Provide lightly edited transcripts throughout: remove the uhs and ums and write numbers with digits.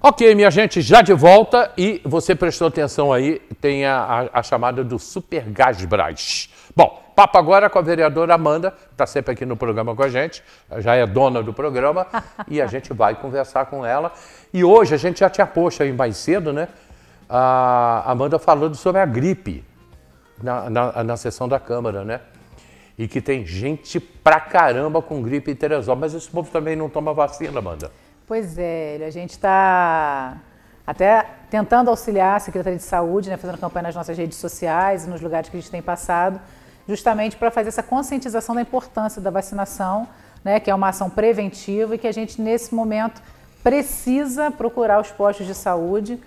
Ok, minha gente, já de volta e você prestou atenção aí, tem a chamada do Super Gasbras. Bom, papo agora com a vereadora Amanda, que está sempre aqui no programa com a gente, já é dona do programa, e a gente vai conversar com ela. E hoje a gente já tinha posto aí mais cedo, né? A Amanda falando sobre a gripe na sessão da Câmara, né? E que tem gente pra caramba com gripe em Teresópolis, mas esse povo também não toma vacina, Amanda. Pois é, a gente está até tentando auxiliar a Secretaria de Saúde, né, fazendo campanha nas nossas redes sociais e nos lugares que a gente tem passado, justamente para fazer essa conscientização da importância da vacinação, né, que é uma ação preventiva e que a gente, nesse momento, precisa procurar os postos de saúde.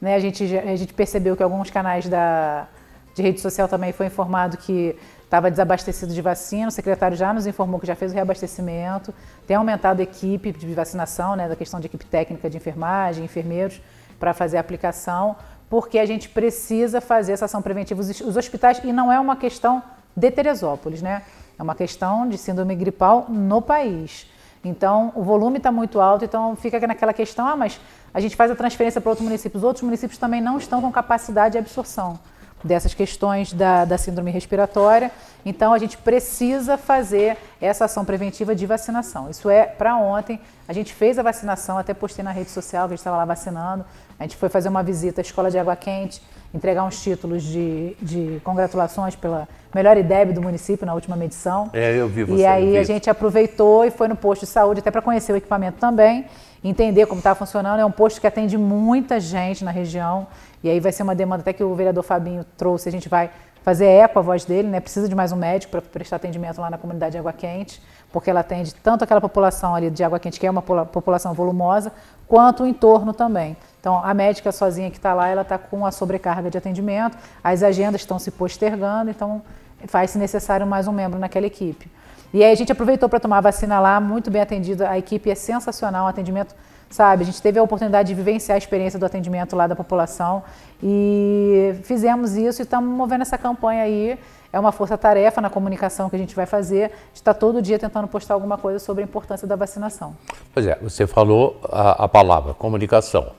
Né, a gente percebeu que alguns canais de rede social também foi informado que estava desabastecido de vacina, o secretário já nos informou que já fez o reabastecimento, tem aumentado a equipe de vacinação, né, da questão de equipe técnica de enfermagem, enfermeiros, para fazer a aplicação, porque a gente precisa fazer essa ação preventiva. Os hospitais, e não é uma questão de Teresópolis, né, é uma questão de síndrome gripal no país. Então, o volume está muito alto, então fica naquela questão, mas a gente faz a transferência para outros municípios. Outros municípios também não estão com capacidade de absorção dessas questões da síndrome respiratória. Então, a gente precisa fazer essa ação preventiva de vacinação. Isso é para ontem. A gente fez a vacinação, até postei na rede social que a gente estava lá vacinando. A gente foi fazer uma visita à Escola de Água Quente, entregar uns títulos de congratulações pela melhor IDEB do município na última medição. Eu vi você. E aí a gente aproveitou e foi no posto de saúde até para conhecer o equipamento também, entender como está funcionando. É um posto que atende muita gente na região. E aí vai ser uma demanda até que o vereador Fabinho trouxe, a gente vai fazer eco à voz dele, né? Precisa de mais um médico para prestar atendimento lá na comunidade de Água Quente, porque ela atende tanto aquela população ali de Água Quente, que é uma população volumosa, quanto o entorno também. Então, a médica sozinha que está lá, ela está com a sobrecarga de atendimento, as agendas estão se postergando, então faz-se necessário mais um membro naquela equipe. E aí a gente aproveitou para tomar a vacina lá, muito bem atendida, a equipe é sensacional, o atendimento, sabe, a gente teve a oportunidade de vivenciar a experiência do atendimento lá da população e fizemos isso e estamos movendo essa campanha aí. É uma força-tarefa na comunicação que a gente vai fazer. A gente está todo dia tentando postar alguma coisa sobre a importância da vacinação. Pois é, você falou a palavra comunicação.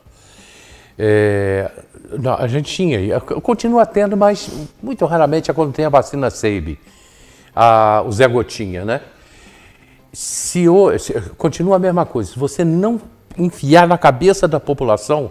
Não, a gente tinha, continua tendo, mas muito raramente é quando tem a vacina SEIB, o Zé Gotinha, né? Continua a mesma coisa, se você não enfiar na cabeça da população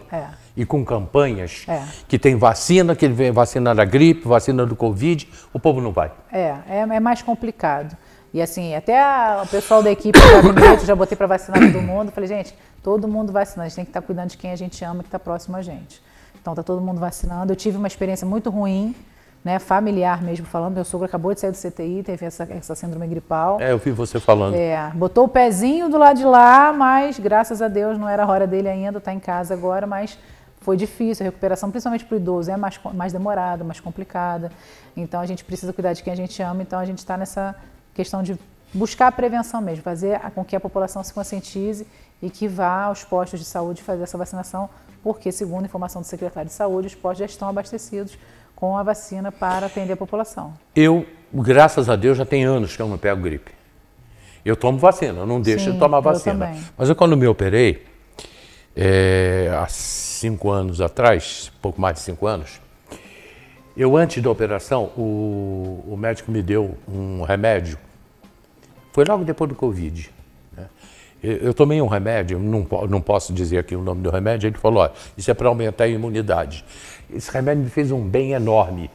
e com campanhas que tem vacina, que ele vem vacina da gripe, vacina do Covid, o povo não vai. É mais complicado. E assim, até o pessoal da equipe do gabinete, já botei para vacinar todo mundo, falei, gente, todo mundo vacinando, a gente tem que estar cuidando de quem a gente ama, que está próximo a gente. Então está todo mundo vacinando. Eu tive uma experiência muito ruim, né, familiar mesmo falando, meu sogro acabou de sair do CTI, teve essa síndrome gripal. Eu vi você falando. Botou o pezinho do lado de lá, mas graças a Deus não era a hora dele ainda, está em casa agora, mas foi difícil a recuperação, principalmente para o idoso, é mais demorada, mais complicada. Então a gente precisa cuidar de quem a gente ama, então a gente está nessa questão de buscar a prevenção mesmo, fazer com que a população se conscientize e que vá aos postos de saúde fazer essa vacinação, porque, segundo a informação do secretário de Saúde, os postos já estão abastecidos com a vacina para atender a população. Eu, graças a Deus, já tem anos que eu não pego gripe. Eu tomo vacina, eu não deixo de tomar vacina. Também. Mas eu, quando me operei, há 5 anos atrás, pouco mais de 5 anos, antes da operação, o médico me deu um remédio, foi logo depois do Covid. Né? Eu tomei um remédio, não posso dizer aqui o nome do remédio, ele falou, isso é para aumentar a imunidade. Esse remédio me fez um bem enorme.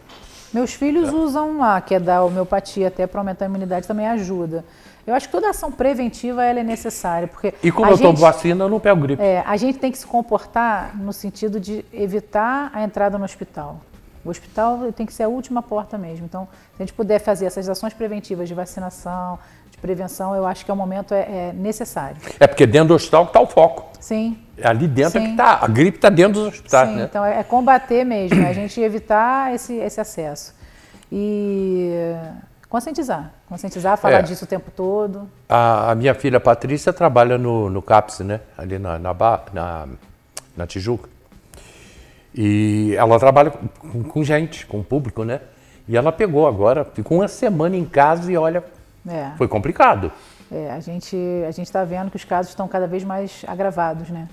Meus filhos usam lá, que é da homeopatia, até para aumentar a imunidade também ajuda. Eu acho que toda ação preventiva ela é necessária, porque e como eu tomo vacina, eu não pego gripe. A gente tem que se comportar no sentido de evitar a entrada no hospital. O hospital tem que ser a última porta mesmo. Então, se a gente puder fazer essas ações preventivas de vacinação, de prevenção, eu acho que é um momento necessário. Porque dentro do hospital está o foco. Sim. Ali dentro é que está, a gripe está dentro dos hospitais. Sim, né? Então é combater mesmo, a gente evitar esse acesso. E conscientizar, falar disso o tempo todo. A minha filha Patrícia trabalha no CAPS, né? Ali na Tijuca. E ela trabalha com gente, com público, né? E ela pegou agora, ficou uma semana em casa e olha, foi complicado. A gente está vendo que os casos estão cada vez mais agravados, né?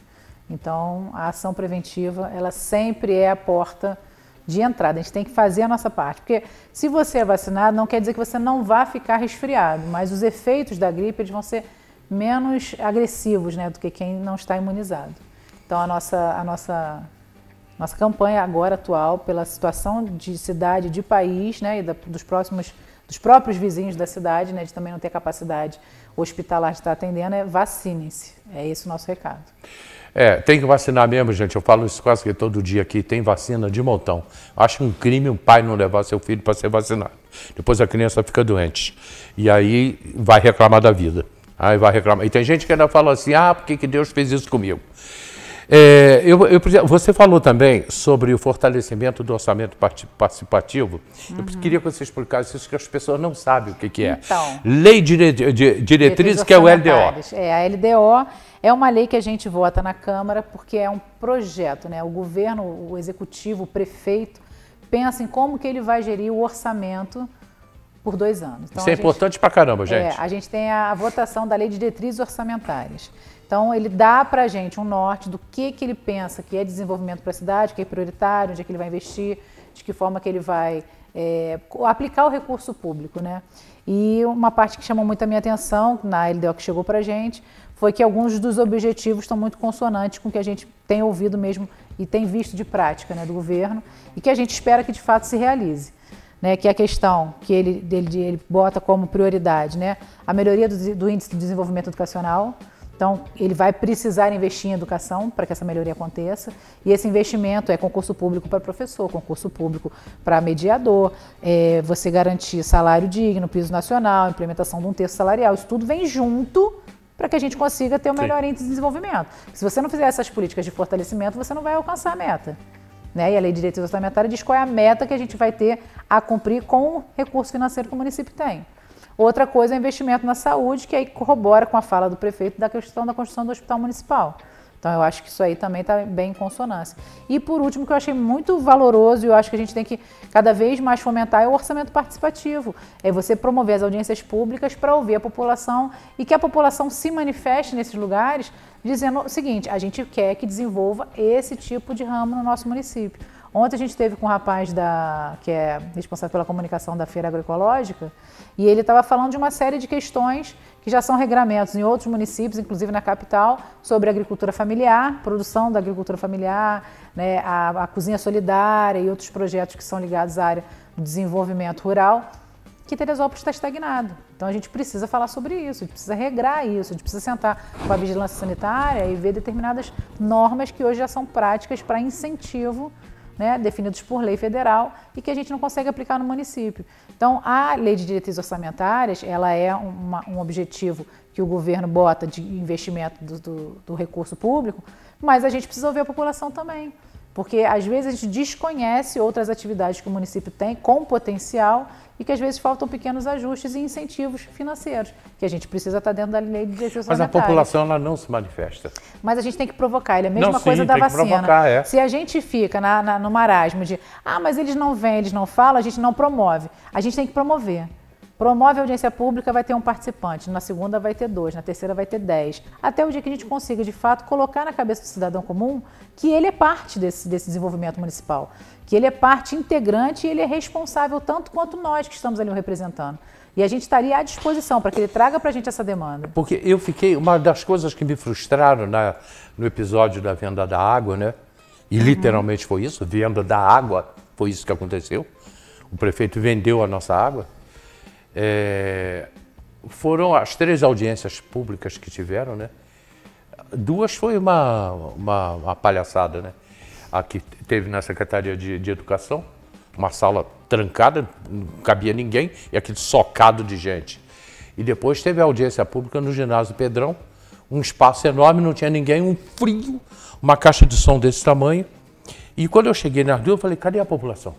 Então, a ação preventiva, ela sempre é a porta de entrada. A gente tem que fazer a nossa parte, porque se você é vacinado, não quer dizer que você não vá ficar resfriado, mas os efeitos da gripe eles vão ser menos agressivos, né, do que quem não está imunizado. Então, a nossa campanha agora atual, pela situação de cidade, de país, né, e dos próprios vizinhos da cidade, né, de também não ter capacidade hospitalar de estar atendendo, é vacinem-se. É esse o nosso recado. Tem que vacinar mesmo, gente. Eu falo isso quase que todo dia aqui. Tem vacina de montão. Acho um crime um pai não levar seu filho para ser vacinado. Depois a criança fica doente. E aí vai reclamar da vida. Aí vai reclamar. E tem gente que ainda fala assim, por que Deus fez isso comigo? Você falou também sobre o fortalecimento do orçamento participativo. Eu queria que você explicasse isso, que as pessoas não sabem o que é. Então, Lei Diretriz, que é o LDO. A LDO é uma lei que a gente vota na Câmara porque é um projeto, né? O governo, o executivo, o prefeito, pensa em como que ele vai gerir o orçamento por 2 anos. Então, isso é importante pra caramba, gente. A gente tem a votação da Lei de Diretrizes Orçamentárias. Então, ele dá para a gente um norte do que ele pensa que é desenvolvimento para a cidade, que é prioritário, onde é que ele vai investir, de que forma que ele vai aplicar o recurso público, né? E uma parte que chamou muito a minha atenção na LDO que chegou para a gente foi que alguns dos objetivos estão muito consonantes com o que a gente tem ouvido mesmo e tem visto de prática, né, do governo e que a gente espera que de fato se realize. Né, que é a questão que ele bota como prioridade, né, a melhoria do índice de desenvolvimento educacional. Então, ele vai precisar investir em educação para que essa melhoria aconteça. E esse investimento é concurso público para professor, concurso público para mediador, você garantir salário digno, piso nacional, implementação de um texto salarial. Isso tudo vem junto para que a gente consiga ter o melhor índice de desenvolvimento. Se você não fizer essas políticas de fortalecimento, você não vai alcançar a meta. Né? E a Lei de Diretriz Orçamentária diz qual é a meta que a gente vai ter a cumprir com o recurso financeiro que o município tem. Outra coisa é o investimento na saúde, que aí corrobora com a fala do prefeito da questão da construção do hospital municipal. Então, eu acho que isso aí também está bem em consonância. E, por último, que eu achei muito valoroso e eu acho que a gente tem que cada vez mais fomentar é o orçamento participativo. É você promover as audiências públicas para ouvir a população e que a população se manifeste nesses lugares dizendo o seguinte, a gente quer que desenvolva esse tipo de ramo no nosso município. Ontem a gente teve com um rapaz que é responsável pela comunicação da Feira Agroecológica e ele estava falando de uma série de questões que já são regramentos em outros municípios, inclusive na capital, sobre agricultura familiar, produção da agricultura familiar, né, a cozinha solidária e outros projetos que são ligados à área do desenvolvimento rural, que Teresópolis está estagnado. Então a gente precisa falar sobre isso, a gente precisa regrar isso, a gente precisa sentar com a vigilância sanitária e ver determinadas normas que hoje já são práticas para incentivo, né, definidos por lei federal e que a gente não consegue aplicar no município. Então, a Lei de Diretrizes Orçamentárias, ela é um objetivo que o governo bota de investimento do recurso público, mas a gente precisa ouvir a população também, porque às vezes a gente desconhece outras atividades que o município tem com potencial e que às vezes faltam pequenos ajustes e incentivos financeiros, que a gente precisa estar dentro da Lei de Diretrizes Orçamentárias. Mas a população ela não se manifesta. Mas a gente tem que provocar, ele é a mesma coisa da vacina. Provocar, Se a gente fica no marasmo de, mas eles não vêm, eles não falam, a gente não promove. A gente tem que promover. Promove a audiência pública, vai ter um participante, na segunda vai ter 2, na terceira vai ter 10. Até o dia que a gente consiga, de fato, colocar na cabeça do cidadão comum que ele é parte desse desenvolvimento municipal, que ele é parte integrante e ele é responsável tanto quanto nós que estamos ali o representando. E a gente estaria à disposição para que ele traga para a gente essa demanda. Porque uma das coisas que me frustraram no episódio da venda da água, né? E literalmente foi isso, venda da água, foi isso que aconteceu. O prefeito vendeu a nossa água. Foram as 3 audiências públicas que tiveram, né? 2 foi uma palhaçada, né? A que teve na Secretaria de Educação, uma sala trancada, não cabia ninguém, e aquele socado de gente. E depois teve a audiência pública no ginásio Pedrão, um espaço enorme, não tinha ninguém, um frio, uma caixa de som desse tamanho. E quando eu cheguei nas 2, eu falei, cadê a população?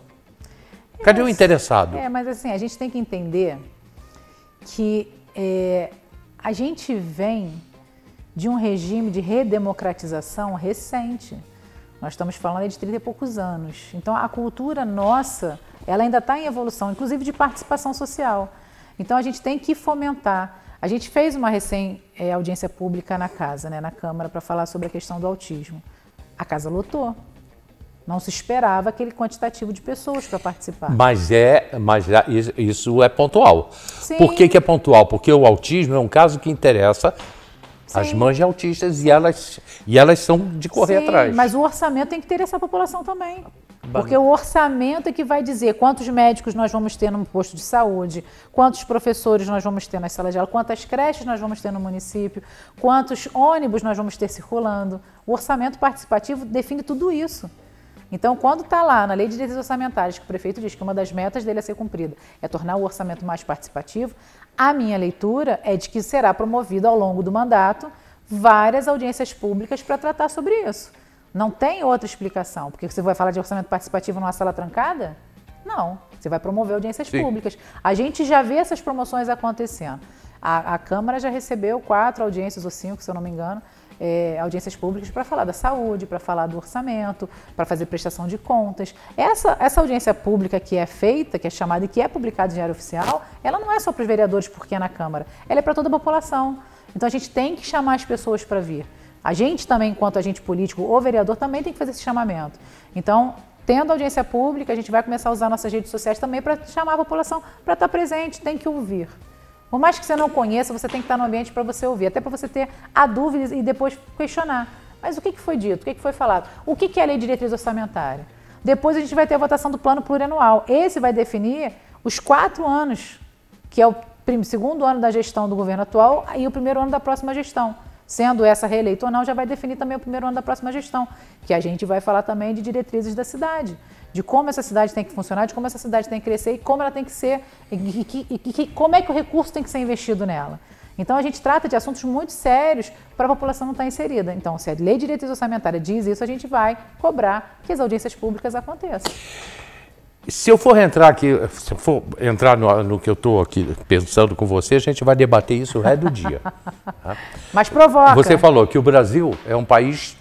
Cadê o interessado? Mas assim, a gente tem que entender que a gente vem de um regime de redemocratização recente. Nós estamos falando de 30 e poucos anos. Então, a cultura nossa, ela ainda está em evolução, inclusive de participação social. Então, a gente tem que fomentar. A gente fez uma audiência pública na casa, né, na Câmara, para falar sobre a questão do autismo. A casa lotou. Não se esperava aquele quantitativo de pessoas para participar. Mas isso é pontual. Sim. Por que é pontual? Porque o autismo é um caso que interessa as mães de autistas e elas são de correr atrás. Mas o orçamento tem que ter essa população também. Porque o orçamento é que vai dizer quantos médicos nós vamos ter no posto de saúde, quantos professores nós vamos ter nas salas de aula, quantas creches nós vamos ter no município, quantos ônibus nós vamos ter circulando. O orçamento participativo define tudo isso. Então, quando está lá na Lei de Diretrizes Orçamentárias, que o prefeito diz que uma das metas dele a ser cumprida é tornar o orçamento mais participativo, a minha leitura é de que será promovido ao longo do mandato várias audiências públicas para tratar sobre isso. Não tem outra explicação, porque você vai falar de orçamento participativo numa sala trancada? Não, você vai promover audiências públicas. A gente já vê essas promoções acontecendo. A Câmara já recebeu 4 audiências ou 5, se eu não me engano, audiências públicas para falar da saúde, para falar do orçamento, para fazer prestação de contas. Essa audiência pública que é feita, que é chamada e que é publicada em Diário Oficial, ela não é só para os vereadores porque é na Câmara, ela é para toda a população. Então a gente tem que chamar as pessoas para vir. A gente também, enquanto agente político ou vereador, também tem que fazer esse chamamento. Então, tendo audiência pública, a gente vai começar a usar nossas redes sociais também para chamar a população para estar presente, tem que ouvir. Por mais que você não conheça, você tem que estar no ambiente para você ouvir, até para você ter a dúvida e depois questionar. Mas o que foi dito? O que foi falado? O que é a Lei de Diretriz Orçamentária? Depois a gente vai ter a votação do plano plurianual. Esse vai definir os 4 anos, que é o segundo ano da gestão do governo atual e o primeiro ano da próxima gestão. Sendo essa reeleita ou não, já vai definir também o primeiro ano da próxima gestão, que a gente vai falar também de diretrizes da cidade, de como essa cidade tem que funcionar, de como essa cidade tem que crescer e como ela tem que ser, e como é que o recurso tem que ser investido nela. Então, a gente trata de assuntos muito sérios para a população não estar inserida. Então, se a Lei de Diretriz Orçamentária diz isso, a gente vai cobrar que as audiências públicas aconteçam. Se eu for entrar aqui, se eu for entrar no que eu estou aqui pensando com você, a gente vai debater isso o resto do dia. Tá? Mas provoca. Você falou que o Brasil é um país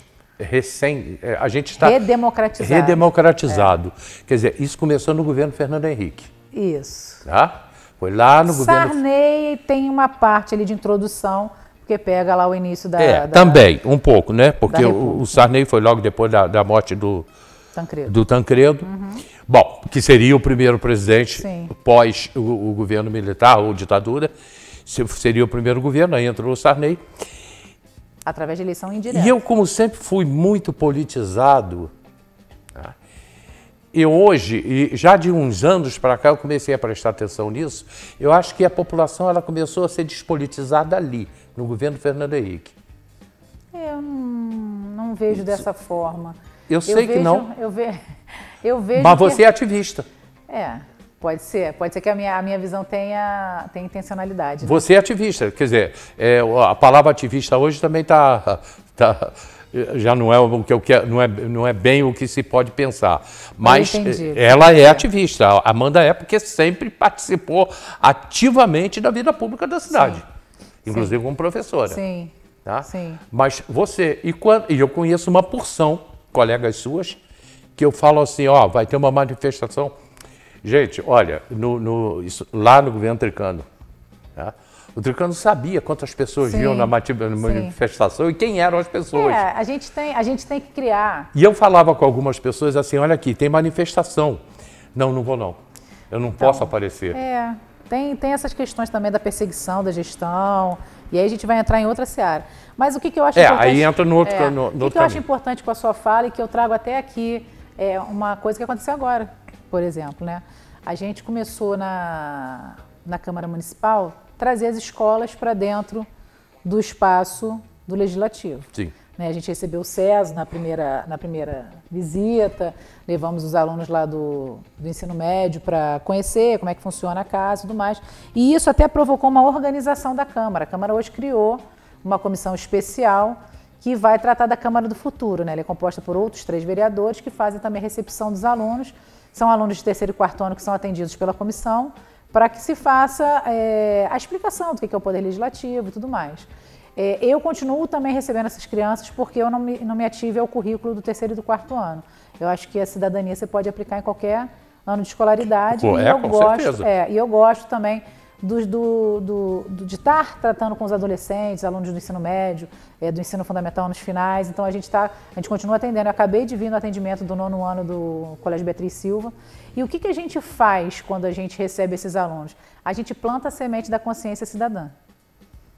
a gente está redemocratizado. Quer dizer, isso começou no governo Fernando Henrique. Isso. Tá? Foi lá no governo... Sarney tem uma parte ali de introdução, porque pega lá o início também, um pouco, né? Porque o Sarney foi logo depois da morte do Tancredo. Bom, que seria o primeiro presidente pós o governo militar ou ditadura. Seria o primeiro governo, aí entrou o Sarney. Através de eleição indireta. E eu, como sempre, fui muito politizado. Tá? E hoje, e já de uns anos para cá, eu comecei a prestar atenção nisso. Eu acho que a população ela começou a ser despolitizada ali, no governo Fernando Henrique. Eu não vejo dessa forma. Eu sei que não. Eu vejo. Mas você é ativista. Pode ser que a minha visão tenha intencionalidade. Né? Você é ativista, quer dizer, a palavra ativista hoje também já não é o que eu quero, não é bem o que se pode pensar. Mas ela é ativista. A Amanda é porque sempre participou ativamente da vida pública da cidade, inclusive como professora. Sim. Tá? Sim. Mas você, e eu conheço uma porção, colegas suas, que eu falo assim, vai ter uma manifestação. Gente, olha, lá no governo Tricano, tá? O Tricano sabia quantas pessoas iam na manifestação e quem eram as pessoas. A gente tem que criar. E eu falava com algumas pessoas assim, olha aqui, tem manifestação. Não vou não. Eu não posso aparecer. Tem essas questões também da perseguição, da gestão, e aí a gente vai entrar em outra seara. Mas o que eu acho importante... aí entra no outro caminho. O que eu acho importante com a sua fala e que eu trago até aqui é uma coisa que aconteceu agora, por exemplo, né? A gente começou na Câmara Municipal trazer as escolas para dentro do espaço do Legislativo. Sim. Né? A gente recebeu o SES na primeira visita, levamos os alunos lá do ensino médio para conhecer como é que funciona a casa e tudo mais. E isso até provocou uma organização da Câmara. A Câmara hoje criou uma comissão especial que vai tratar da Câmara do Futuro. Né? Ela é composta por outros 3 vereadores que fazem também a recepção dos alunos. São alunos de 3º e 4º ano que são atendidos pela comissão para que se faça a explicação do que é o Poder Legislativo e tudo mais. Eu continuo também recebendo essas crianças porque eu não me ative ao currículo do 3º e do 4º ano. Eu acho que a cidadania você pode aplicar em qualquer ano de escolaridade. Com certeza. E eu gosto também de estar tratando com os adolescentes, alunos do ensino médio, do ensino fundamental nos finais. Então a gente continua atendendo. Eu acabei de vir no atendimento do 9º ano do Colégio Beatriz Silva. E o que a gente faz quando a gente recebe esses alunos? A gente planta a semente da consciência cidadã.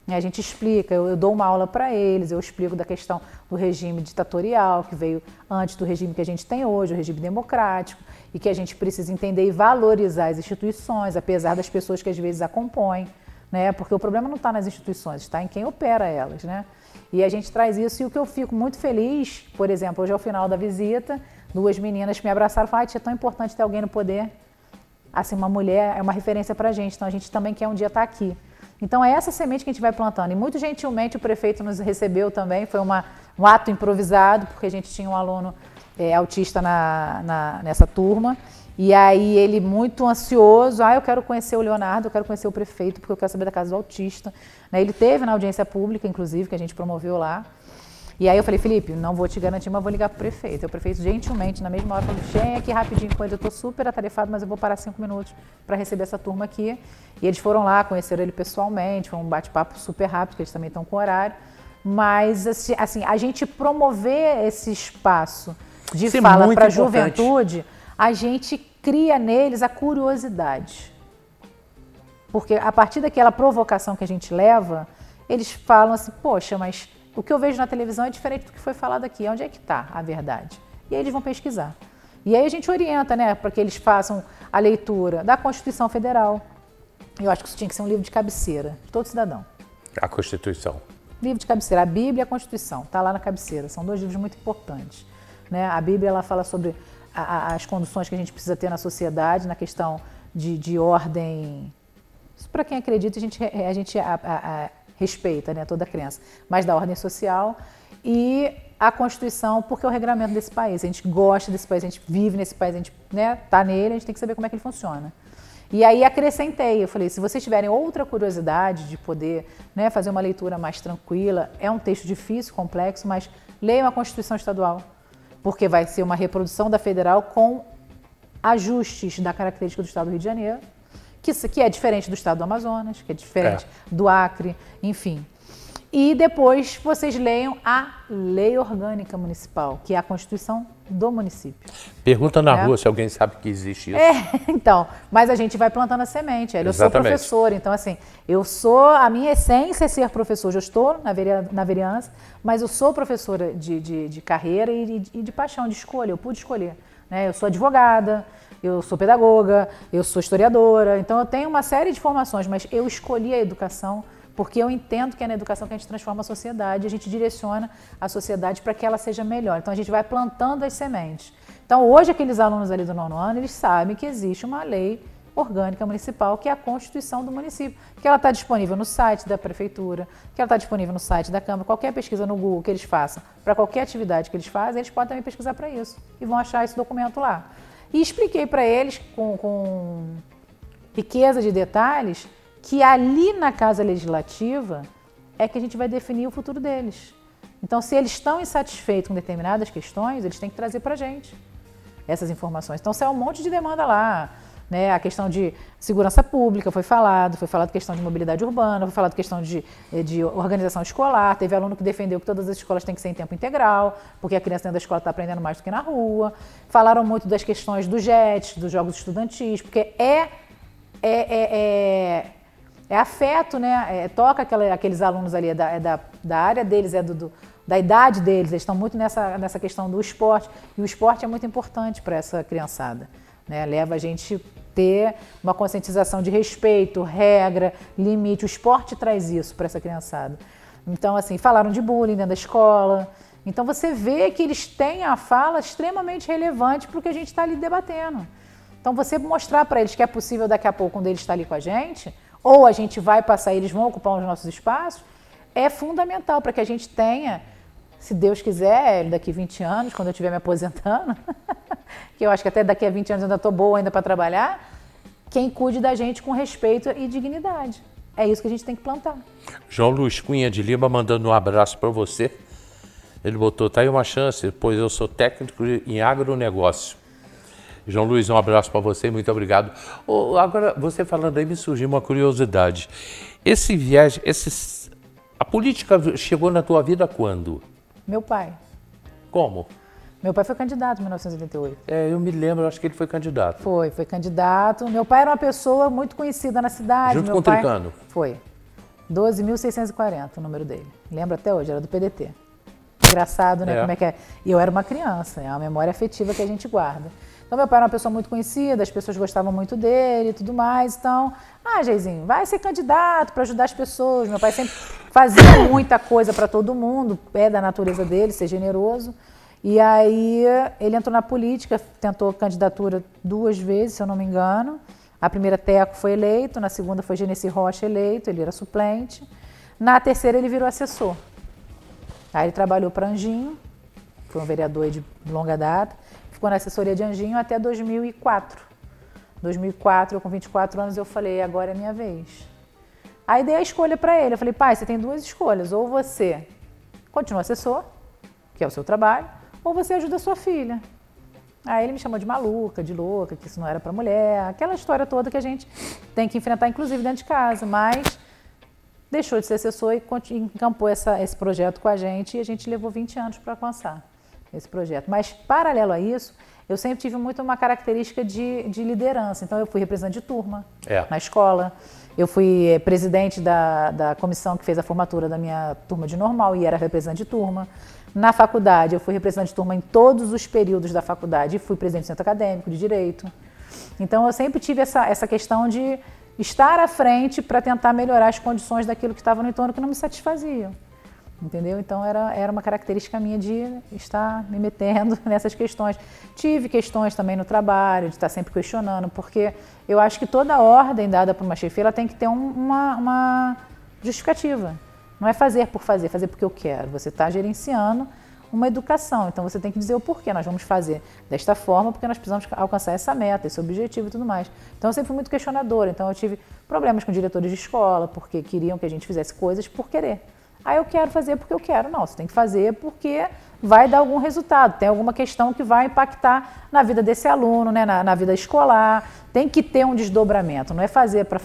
A gente explica, eu dou uma aula para eles, eu explico da questão do regime ditatorial, que veio antes do regime que a gente tem hoje, o regime democrático, e que a gente precisa entender e valorizar as instituições, apesar das pessoas que às vezes a compõem, né? Porque o problema não está nas instituições, está em quem opera elas, né? E a gente traz isso, e o que eu fico muito feliz, por exemplo, hoje ao final da visita, 2 meninas me abraçaram e falaram, é tão importante ter alguém no poder, assim, uma mulher é uma referência para a gente, então a gente também quer um dia estar aqui. Então é essa semente que a gente vai plantando. E muito gentilmente o prefeito nos recebeu também, foi um ato improvisado, porque a gente tinha um aluno autista nessa turma. E aí ele muito ansioso, eu quero conhecer o Leonardo, eu quero conhecer o prefeito, porque eu quero saber da casa do autista. Ele teve na audiência pública, inclusive, que a gente promoveu lá. E aí eu falei, Felipe, não vou te garantir, mas vou ligar pro prefeito. O prefeito gentilmente, na mesma hora, falou, chega aqui rapidinho com ele, eu estou super atarefado, mas eu vou parar 5 minutos para receber essa turma aqui. E eles foram lá, conheceram ele pessoalmente, foi um bate-papo super rápido, porque eles também estão com horário. Mas, assim, a gente promover esse espaço de fala para a juventude, a gente cria neles a curiosidade. Porque a partir daquela provocação que a gente leva, eles falam assim, poxa, mas o que eu vejo na televisão é diferente do que foi falado aqui. Onde é que está a verdade? E aí eles vão pesquisar. E aí a gente orienta, né, para que eles façam a leitura da Constituição Federal. Eu acho que isso tinha que ser um livro de cabeceira, de todo cidadão. A Constituição. Livro de cabeceira. A Bíblia e a Constituição. Está lá na cabeceira. São 2 livros muito importantes. Né? A Bíblia ela fala sobre as condições que a gente precisa ter na sociedade, na questão de ordem. Isso para quem acredita, a gente respeita, né, toda a crença, mas da ordem social, e a Constituição, porque é o regramento desse país. A gente gosta desse país, a gente vive nesse país, a gente tá nele, a gente tem que saber como é que ele funciona. E aí acrescentei, eu falei, se vocês tiverem outra curiosidade de poder, né, fazer uma leitura mais tranquila, é um texto difícil, complexo, mas leiam a Constituição Estadual, porque vai ser uma reprodução da Federal com ajustes da característica do Estado do Rio de Janeiro, que é diferente do Estado do Amazonas, que é diferente do Acre, enfim. E depois vocês leiam a Lei Orgânica Municipal, que é a Constituição do município. Pergunta na rua se alguém sabe que existe isso. Então, mas a gente vai plantando a semente. Eu sou professora, então assim, a minha essência é ser professor. Eu estou na vereança, mas eu sou professora de carreira e de paixão, de escolha. Eu pude escolher. Né? Eu sou advogada, eu sou pedagoga, eu sou historiadora, então eu tenho uma série de formações, mas eu escolhi a educação porque eu entendo que é na educação que a gente transforma a sociedade, a gente direciona a sociedade para que ela seja melhor. Então a gente vai plantando as sementes. Então hoje aqueles alunos ali do 9º ano, eles sabem que existe uma lei orgânica municipal, que é a Constituição do município, que ela está disponível no site da prefeitura, que ela está disponível no site da Câmara, qualquer pesquisa no Google que eles façam, para qualquer atividade que eles fazem, eles podem também pesquisar para isso e vão achar esse documento lá. E expliquei para eles com riqueza de detalhes que ali na Casa Legislativa é que a gente vai definir o futuro deles. Então, se eles estão insatisfeitos com determinadas questões, eles têm que trazer para a gente essas informações. Então, saiu um monte de demanda lá, né? A questão de segurança pública foi falado questão de mobilidade urbana, foi falado questão de organização escolar, teve aluno que defendeu que todas as escolas têm que ser em tempo integral, porque a criança dentro da escola está aprendendo mais do que na rua. Falaram muito das questões do JET, dos jogos estudantis, porque é afeto, né? Toca aqueles alunos ali, da área deles, da idade deles, eles estão muito nessa questão do esporte, e o esporte é muito importante para essa criançada, né? Leva a gente ter uma conscientização de respeito, regra, limite, o esporte traz isso para essa criançada. Então, assim, falaram de bullying dentro da escola, então você vê que eles têm a fala extremamente relevante para o que a gente está ali debatendo. Então, você mostrar para eles que é possível daqui a pouco, quando eles estão ali com a gente, ou a gente vai passar e eles vão ocupar os nossos espaços, é fundamental para que a gente tenha, se Deus quiser, daqui 20 anos, quando eu estiver me aposentando, que eu acho que até daqui a 20 anos eu ainda estou boa ainda para trabalhar, quem cuide da gente com respeito e dignidade. É isso que a gente tem que plantar. João Luiz Cunha de Lima mandando um abraço para você. Ele botou, tá aí uma chance, pois eu sou técnico em agronegócio. João Luiz, um abraço para você, muito obrigado. Agora, você falando aí, me surgiu uma curiosidade. Esse viés, a política chegou na tua vida quando? Meu pai. Como? Meu pai foi candidato em 1988. Eu me lembro, acho que ele foi candidato. Foi candidato. Meu pai era uma pessoa muito conhecida na cidade. Junto meu com o pai Tricano? Foi. 12.640 o número dele. Lembro até hoje, era do PDT. Engraçado, né? Como é que é? E eu era uma criança, é uma memória afetiva que a gente guarda. Então, meu pai era uma pessoa muito conhecida, as pessoas gostavam muito dele e tudo mais. Então, Geizinho, vai ser candidato para ajudar as pessoas. Meu pai sempre fazia muita coisa para todo mundo, é da natureza dele, ser generoso. E aí, ele entrou na política, tentou candidatura 2 vezes, se eu não me engano. A primeira, Teco, foi eleito, na segunda foi Genesi Rocha eleito, ele era suplente. Na terceira, ele virou assessor. Aí ele trabalhou para Anjinho, foi um vereador de longa data, ficou na assessoria de Anjinho até 2004. 2004, eu com 24 anos, eu falei, agora é minha vez. Aí dei a escolha para ele, eu falei, pai, você tem 2 escolhas, ou você continua assessor, que é o seu trabalho, ou você ajuda a sua filha. Aí ele me chamou de maluca, de louca, que isso não era para mulher, aquela história toda que a gente tem que enfrentar, inclusive dentro de casa, mas deixou de ser assessor e encampou esse projeto com a gente e a gente levou 20 anos para alcançar esse projeto. Mas, paralelo a isso, eu sempre tive muito uma característica de liderança. Então, eu fui representante de turma na escola, eu fui presidente da comissão que fez a formatura da minha turma de normal e era representante de turma. Na faculdade, eu fui representante de turma em todos os períodos da faculdade e fui presidente do centro acadêmico de Direito. Então, eu sempre tive essa questão de estar à frente para tentar melhorar as condições daquilo que estava no entorno que não me satisfaziam. Entendeu? Então, era uma característica minha de estar me metendo nessas questões. Tive questões também no trabalho, de estar sempre questionando, porque eu acho que toda ordem dada por uma chefia, ela tem que ter uma justificativa. Não é fazer por fazer, fazer porque eu quero. Você está gerenciando uma educação, então você tem que dizer o porquê. Nós vamos fazer desta forma porque nós precisamos alcançar essa meta, esse objetivo e tudo mais. Então eu sempre fui muito questionadora, então eu tive problemas com diretores de escola, porque queriam que a gente fizesse coisas por querer. Eu quero fazer porque eu quero. Não, você tem que fazer porque vai dar algum resultado, tem alguma questão que vai impactar na vida desse aluno, né? na vida escolar, tem que ter um desdobramento, não é fazer para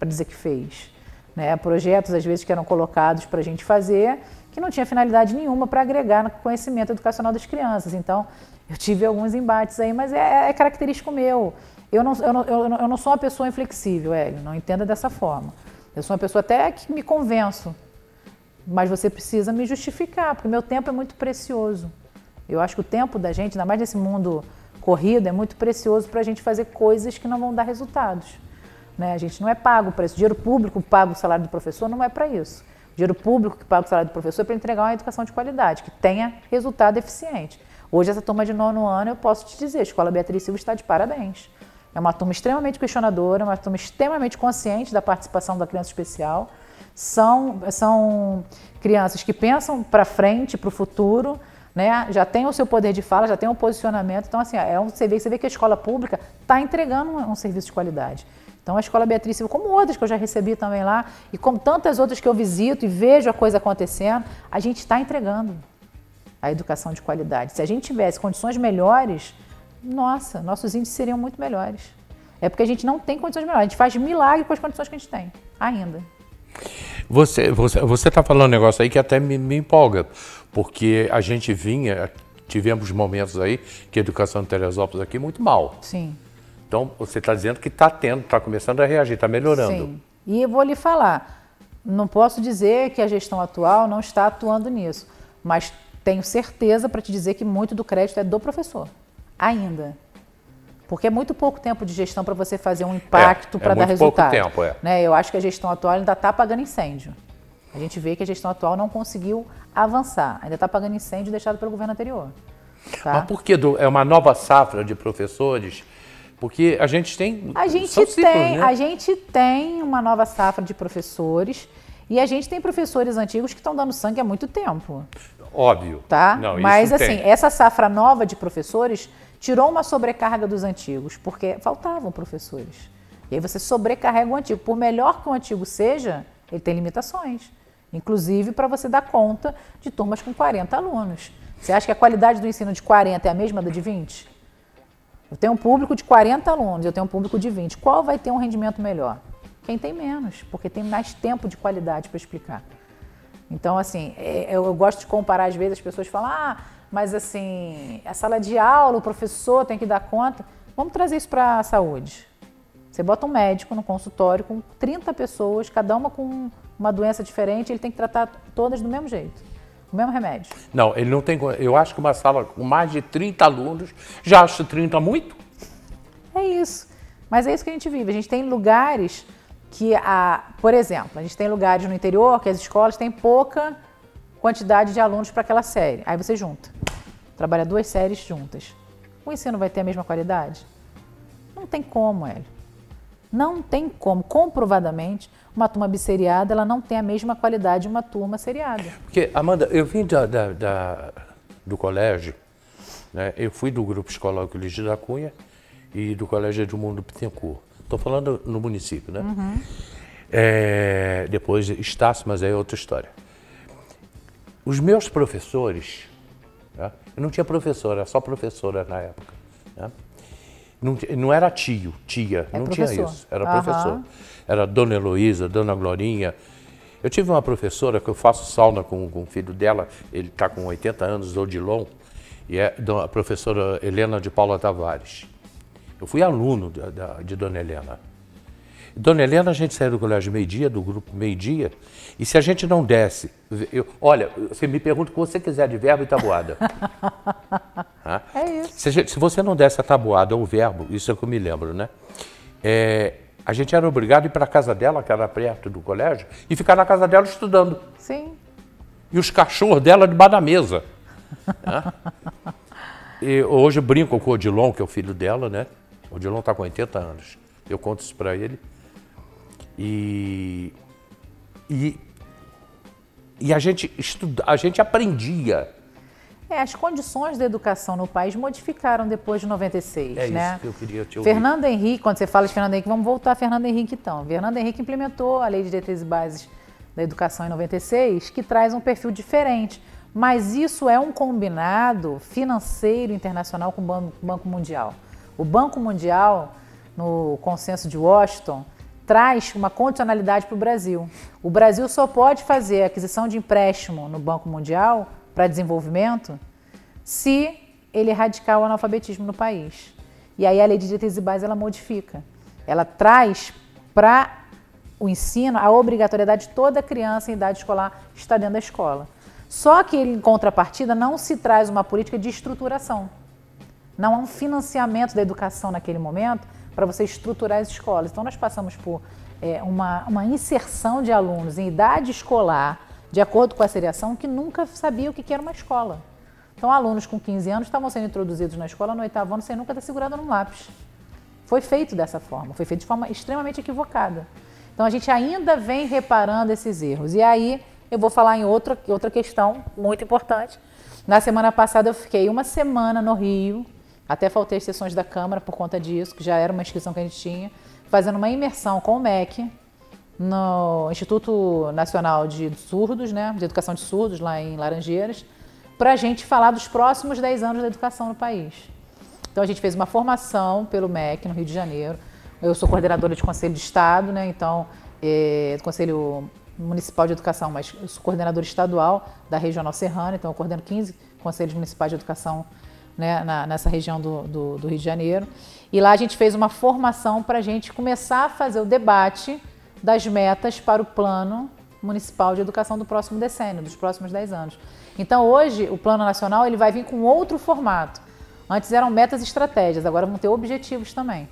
dizer que fez. Né? Projetos, às vezes, que eram colocados para a gente fazer, que não tinha finalidade nenhuma para agregar no conhecimento educacional das crianças. Então, eu tive alguns embates aí, mas é característico meu. Eu não sou uma pessoa inflexível, Hélio, não entenda dessa forma. Eu sou uma pessoa até que me convenço, mas você precisa me justificar, porque meu tempo é muito precioso. Eu acho que o tempo da gente, ainda mais nesse mundo corrido, é muito precioso para a gente fazer coisas que não vão dar resultados. Né? A gente não é pago para isso. O dinheiro público que paga o salário do professor não é para isso. O dinheiro público que paga o salário do professor é para entregar uma educação de qualidade, que tenha resultado eficiente. Hoje, essa turma de 9º ano, eu posso te dizer, a Escola Beatriz Silva está de parabéns. É uma turma extremamente questionadora, uma turma extremamente consciente da participação da criança especial. São crianças que pensam para frente, para o futuro, né? Já tem o seu poder de fala, já tem um posicionamento. Então, assim, você vê que a escola pública está entregando um serviço de qualidade. Então, a Escola Beatriz Silva, como outras que eu já recebi também lá, e como tantas outras que eu visito e vejo a coisa acontecendo, a gente está entregando a educação de qualidade. Se a gente tivesse condições melhores, nossa, nossos índices seriam muito melhores. É porque a gente não tem condições melhores, a gente faz milagre com as condições que a gente tem, ainda. Você está falando um negócio aí que até me empolga, porque a gente tivemos momentos aí que a educação de Teresópolis aqui muito mal. Sim. Então, você está dizendo que está começando a reagir, está melhorando. Sim, e eu vou lhe falar, não posso dizer que a gestão atual não está atuando nisso, mas tenho certeza para te dizer que muito do crédito é do professor, ainda. Porque é muito pouco tempo de gestão para você fazer um impacto para dar resultado. É muito pouco tempo, né? Eu acho que a gestão atual ainda está apagando incêndio. A gente vê que a gestão atual não conseguiu avançar, ainda está apagando incêndio deixado pelo governo anterior. Tá? Mas por que é uma nova safra de professores? Porque a gente tem... A gente tem uma nova safra de professores e a gente tem professores antigos que estão dando sangue há muito tempo. Óbvio. Tá? Não, mas isso assim, essa safra nova de professores tirou uma sobrecarga dos antigos, porque faltavam professores. E aí você sobrecarrega o antigo. Por melhor que o antigo seja, ele tem limitações. Inclusive para você dar conta de turmas com 40 alunos. Você acha que a qualidade do ensino de 40 é a mesma da de 20? Eu tenho um público de 40 alunos, eu tenho um público de 20. Qual vai ter um rendimento melhor? Quem tem menos, porque tem mais tempo de qualidade para explicar. Então, assim, eu gosto de comparar, às vezes as pessoas falam, mas assim, a sala de aula, o professor tem que dar conta. Vamos trazer isso para a saúde. Você bota um médico no consultório com 30 pessoas, cada uma com uma doença diferente, ele tem que tratar todas do mesmo jeito, o mesmo remédio. Não, ele não tem. Eu acho que uma sala com mais de 30 alunos, já acho 30 muito? É isso. Mas é isso que a gente vive. A gente tem lugares que, por exemplo, a gente tem lugares no interior que as escolas têm pouca quantidade de alunos para aquela série. Aí você junta, trabalha 2 séries juntas. O ensino vai ter a mesma qualidade? Não tem como, Hélio. Não tem como. Comprovadamente, uma turma bisseriada ela não tem a mesma qualidade de uma turma seriada. Porque, Amanda, eu vim do colégio, né? Eu fui do Grupo Escolar Euclides da Cunha e do Colégio Edmundo Bittencourt. Estou falando no município, né? Uhum. Depois Estácio, mas aí é outra história. Os meus professores, né? Eu não tinha professora, era só professora na época, né? Não era tia, não professor. Tinha isso, era professor. Era Dona Heloísa, Dona Glorinha. Eu tive uma professora que eu faço sauna com o filho dela, ele está com 80 anos, Odilon, e é a professora Helena de Paula Tavares. Eu fui aluno de Dona Helena. Dona Helena, a gente saiu do colégio meio-dia, do grupo meio-dia, e se a gente não desse... olha, você me pergunta o que você quiser de verbo e tabuada. É isso. Se você não desse a tabuada ou o verbo, isso é o que eu me lembro, né? A gente era obrigado a ir para a casa dela, que era perto do colégio, e ficar na casa dela estudando. Sim. E os cachorros dela debaixo da mesa. Né? E hoje eu brinco com o Odilon, que é o filho dela, né? O Odilon está com 80 anos. Eu conto isso para ele. E a gente a gente aprendia. As condições da educação no país modificaram depois de 96, né? Isso que eu queria te ouvir. Fernando Henrique, quando você fala de Fernando Henrique, vamos voltar a Fernando Henrique então. Fernando Henrique implementou a Lei de Diretrizes e Bases da Educação em 96, que traz um perfil diferente. Mas isso é um combinado financeiro internacional com o Banco Mundial. O Banco Mundial, no Consenso de Washington, traz uma condicionalidade para o Brasil. O Brasil só pode fazer a aquisição de empréstimo no Banco Mundial para desenvolvimento se ele erradicar o analfabetismo no país. E aí a Lei de Diretrizes e Bases ela modifica. Ela traz para o ensino a obrigatoriedade de toda criança em idade escolar estar dentro da escola. Só que em contrapartida não se traz uma política de estruturação. Não há um financiamento da educação naquele momento para você estruturar as escolas. Então nós passamos por uma inserção de alunos em idade escolar, de acordo com a seriação, que nunca sabia o que era uma escola. Então alunos com 15 anos estavam sendo introduzidos na escola no 8º ano sem nunca ter segurado num lápis. Foi feito dessa forma, foi feito de forma extremamente equivocada. Então a gente ainda vem reparando esses erros. E aí eu vou falar em outra questão muito importante. Na semana passada eu fiquei uma semana no Rio, até faltei as sessões da Câmara por conta disso, que já era uma inscrição que a gente tinha, fazendo uma imersão com o MEC, no Instituto Nacional de Surdos, né, de Educação de Surdos, lá em Laranjeiras, para a gente falar dos próximos 10 anos da educação no país. Então a gente fez uma formação pelo MEC no Rio de Janeiro. Eu sou coordenadora de Conselho de Estado, né, então, do Conselho Municipal de Educação, mas eu sou coordenadora estadual da Regional Serrana, então eu coordeno 15 Conselhos Municipais de Educação, né, nessa região do Rio de Janeiro. E lá a gente fez uma formação para a gente começar a fazer o debate das metas para o Plano Municipal de Educação do próximo decênio, dos próximos 10 anos. Então hoje o Plano Nacional ele vai vir com outro formato. Antes eram metas e estratégias, agora vão ter objetivos também.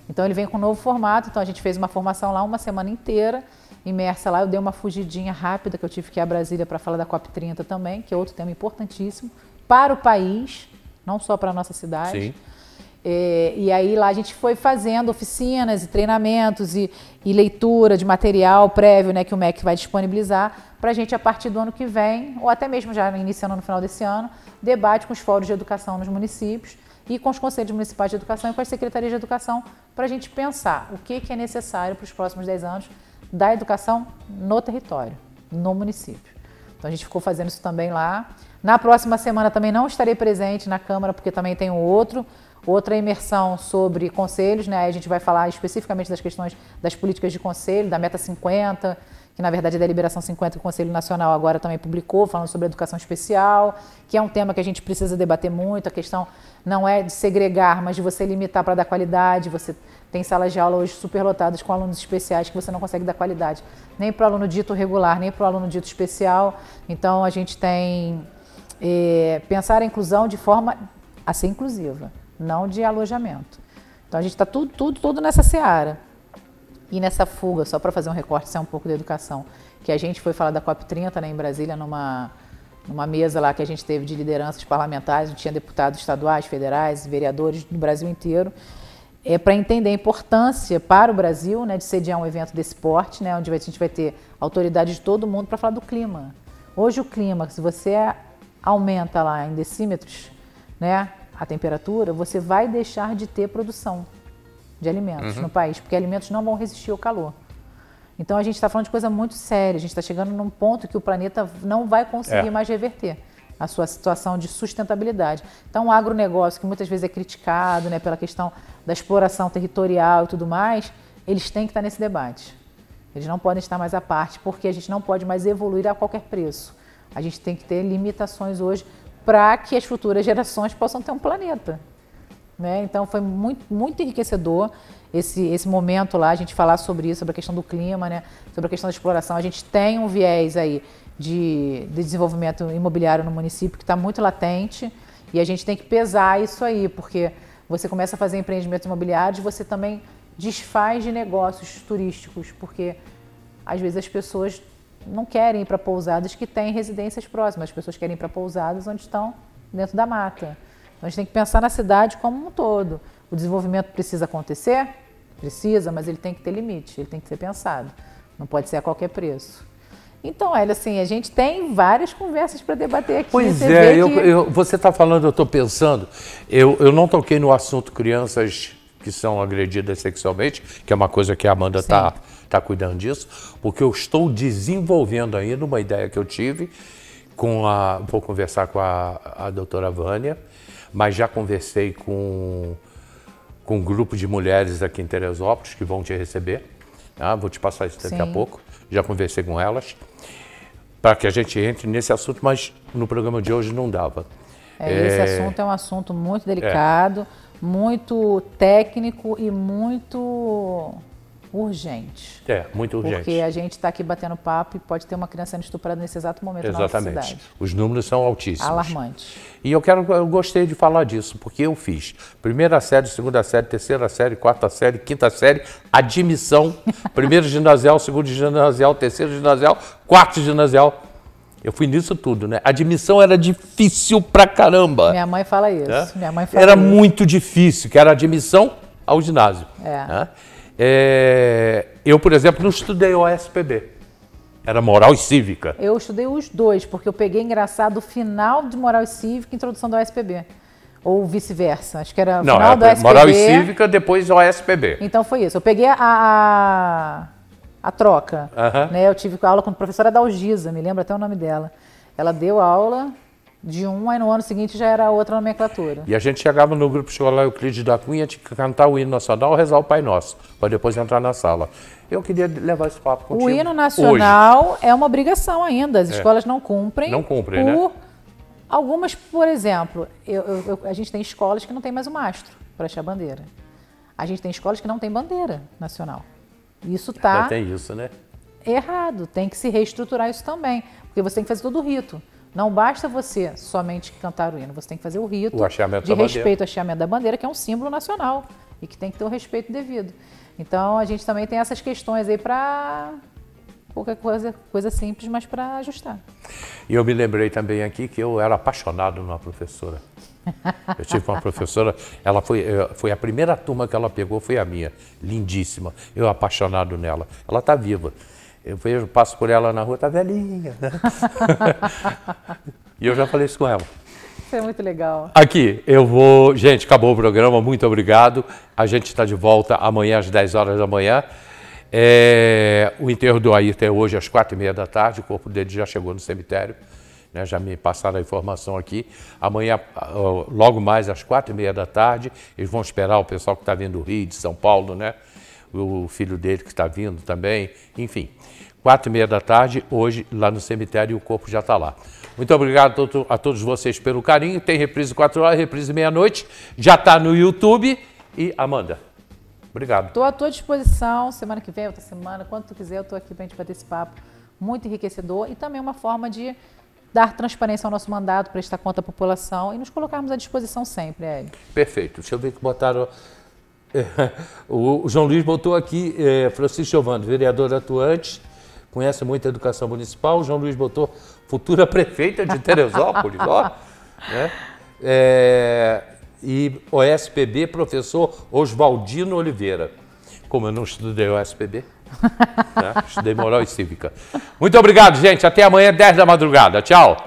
Então ele vem com um novo formato, então a gente fez uma formação lá uma semana inteira, imersa lá. Eu dei uma fugidinha rápida que eu tive que ir a Brasília para falar da COP30 também, que é outro tema importantíssimo para o país, não só para a nossa cidade. Sim. E aí lá a gente foi fazendo oficinas e treinamentos e leitura de material prévio, né, que o MEC vai disponibilizar para a gente a partir do ano que vem, ou até mesmo já iniciando no final desse ano, debate com os fóruns de educação nos municípios e com os conselhos municipais de educação e com as secretarias de educação para a gente pensar o que é necessário para os próximos 10 anos da educação no território, no município. Então a gente ficou fazendo isso também lá. Na próxima semana também não estarei presente na Câmara, porque também tem um outro outra imersão sobre conselhos, né? Aí a gente vai falar especificamente das questões das políticas de conselho, da Meta 50, que na verdade é da Liberação 50 que o Conselho Nacional agora também publicou, falando sobre educação especial, que é um tema que a gente precisa debater muito. A questão não é de segregar, mas de você limitar para dar qualidade. Você tem salas de aula hoje superlotadas com alunos especiais que você não consegue dar qualidade, nem para o aluno dito regular, nem para o aluno dito especial. Então a gente tem pensar a inclusão de forma a ser inclusiva, não de alojamento. Então a gente está tudo nessa seara. E nessa fuga, só para fazer um recorte, isso é um pouco da educação, que a gente foi falar da COP30, né, em Brasília, numa mesa lá que a gente teve de lideranças parlamentares, tinha deputados estaduais, federais, vereadores do Brasil inteiro, para entender a importância para o Brasil, né, de sediar um evento desse porte, né, onde a gente vai ter autoridade de todo mundo para falar do clima. Hoje o clima, se você aumenta lá em decímetros, né, a temperatura, você vai deixar de ter produção de alimentos no país, porque alimentos não vão resistir ao calor. Então a gente está falando de coisa muito séria, a gente está chegando num ponto que o planeta não vai conseguir mais reverter a sua situação de sustentabilidade. Então o agronegócio, que muitas vezes é criticado, né, pela questão da exploração territorial e tudo mais, eles têm que estar nesse debate. Eles não podem estar mais à parte, porque a gente não pode mais evoluir a qualquer preço. A gente tem que ter limitações hoje para que as futuras gerações possam ter um planeta. Né? Então foi muito enriquecedor esse momento lá, a gente falar sobre isso, sobre a questão do clima, né? Sobre a questão da exploração. A gente tem um viés aí de desenvolvimento imobiliário no município que está muito latente e a gente tem que pesar isso aí, porque você começa a fazer empreendimentos imobiliários, você também desfaz de negócios turísticos, porque às vezes as pessoas não querem ir para pousadas que têm residências próximas, as pessoas querem ir para pousadas onde estão dentro da mata. Então, a gente tem que pensar na cidade como um todo. O desenvolvimento precisa acontecer? Precisa, mas ele tem que ter limite, ele tem que ser pensado. Não pode ser a qualquer preço. Então, Hélio, assim, a gente tem várias conversas para debater aqui. Pois você está falando, eu estou pensando, eu não toquei no assunto crianças que são agredidas sexualmente, que é uma coisa que a Amanda está cuidando disso, porque eu estou desenvolvendo ainda uma ideia que eu tive, vou conversar com a doutora Vânia, mas já conversei com um grupo de mulheres aqui em Teresópolis que vão te receber. Tá? Vou te passar isso daqui a pouco. Já conversei com elas para que a gente entre nesse assunto, mas no programa de hoje não dava. Esse assunto é um assunto muito delicado, muito técnico e muito urgente. Muito urgente. Porque a gente está aqui batendo papo e pode ter uma criança sendo estuprada nesse exato momento na nossa cidade. Os números são altíssimos. Alarmantes. E eu gostei de falar disso, porque eu fiz primeira série, segunda série, terceira série, quarta série, quinta série, admissão, primeiro ginasial, segundo ginasial, terceiro ginasial, quarto ginasial. Eu fui nisso tudo, né? Admissão era difícil pra caramba. Minha mãe fala isso. Minha mãe fala era muito difícil, que era admissão ao ginásio. Né? Eu, por exemplo, não estudei OSPB. Era Moral e Cívica. Eu estudei os dois, porque eu peguei, engraçado, o final de Moral e Cívica e introdução da OSPB. Ou vice-versa. Acho que era o final da OSPB. Moral e Cívica, depois OSPB. Então foi isso. Eu peguei a troca. Né? Eu tive aula com a professora Dalgisa, me lembro até o nome dela. Ela deu aula de um, aí no ano seguinte já era outra nomenclatura. E a gente chegava no grupo escolar Euclides da Cunha, tinha que cantar o hino nacional, rezar o Pai Nosso, para depois entrar na sala. Eu queria levar esse papo contigo. O hino nacional hoje é uma obrigação ainda, as escolas não cumprem. Não cumprem, né? Algumas, por exemplo, a gente tem escolas que não tem mais o mastro para achar bandeira. A gente tem escolas que não tem bandeira nacional. Isso está tem isso, né? errado, tem que se reestruturar isso também, porque você tem que fazer todo o rito. Não basta você somente cantar o hino, você tem que fazer o rito de respeito ao hasteamento da bandeira, que é um símbolo nacional e que tem que ter o respeito devido. Então, a gente também tem essas questões aí para qualquer coisa simples, mas para ajustar. E eu me lembrei também aqui que eu era apaixonado numa professora. Eu tive uma professora, ela foi a primeira turma que ela pegou, foi a minha, lindíssima. Eu apaixonado nela. Ela está viva. Eu passo por ela na rua, tá velhinha, né? E eu já falei isso com ela. Isso é muito legal. Aqui, gente, acabou o programa, muito obrigado. A gente está de volta amanhã às 10 horas da manhã. O enterro do Ayrton é hoje às 4h30 da tarde, o corpo dele já chegou no cemitério. né? Já me passaram a informação aqui. Amanhã, logo mais às 4h30 da tarde, eles vão esperar o pessoal que está vindo do Rio, de São Paulo, né? O filho dele que está vindo também, enfim. 4h30 da tarde, hoje, lá no cemitério, e o corpo já está lá. Muito obrigado a todos vocês pelo carinho. Tem reprise 4 horas, reprise meia-noite. Já está no YouTube. E, Amanda, obrigado. Estou à tua disposição, semana que vem, outra semana, quando tu quiser, eu estou aqui para a gente bater esse papo muito enriquecedor e também uma forma de dar transparência ao nosso mandato, prestar conta à população e nos colocarmos à disposição sempre, Hélio. Perfeito. Deixa eu ver que botaram... O João Luiz botou aqui, Francisco Giovano, vereador atuante, conhece muito a educação municipal. O João Luiz botou futura prefeita de Teresópolis, ó, né? E OSPB, professor Oswaldino Oliveira. Como eu não estudei OSPB, né? Estudei Moral e Cívica. Muito obrigado, gente. Até amanhã, 10 da madrugada. Tchau.